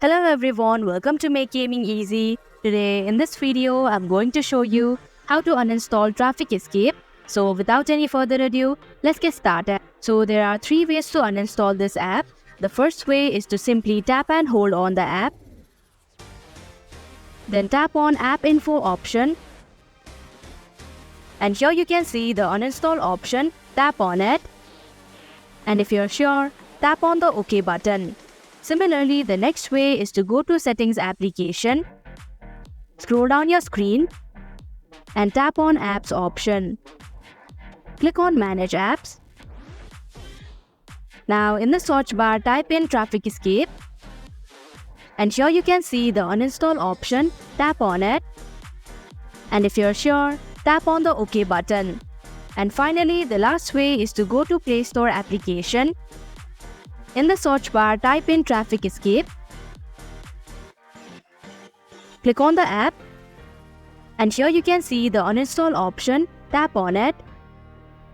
Hello everyone, welcome to Make Gaming Easy. Today in this video, I'm going to show you how to uninstall Traffic Escape. So without any further ado, let's get started. So there are 3 ways to uninstall this app. The first way is to simply tap and hold on the app. Then tap on App Info option. And here you can see the uninstall option, tap on it. And if you're sure, tap on the OK button. Similarly, the next way is to go to Settings application, scroll down your screen, and tap on Apps option. Click on Manage Apps. Now in the search bar, type in Traffic Escape. And here you can see the uninstall option, tap on it. And if you're sure, tap on the OK button. And finally, the last way is to go to Play Store application. In the search bar, type in Traffic Escape. Click on the app. And here you can see the uninstall option, tap on it.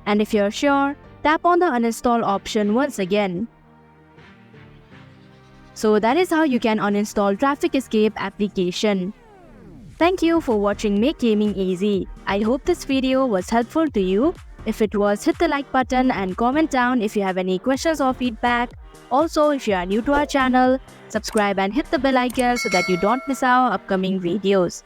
And if you're sure, tap on the uninstall option once again. So that is how you can uninstall Traffic Escape application. Thank you for watching Make Gaming Easy. I hope this video was helpful to you. If it was, hit the like button and comment down if you have any questions or feedback. Also, if you are new to our channel, subscribe and hit the bell icon so that you don't miss our upcoming videos.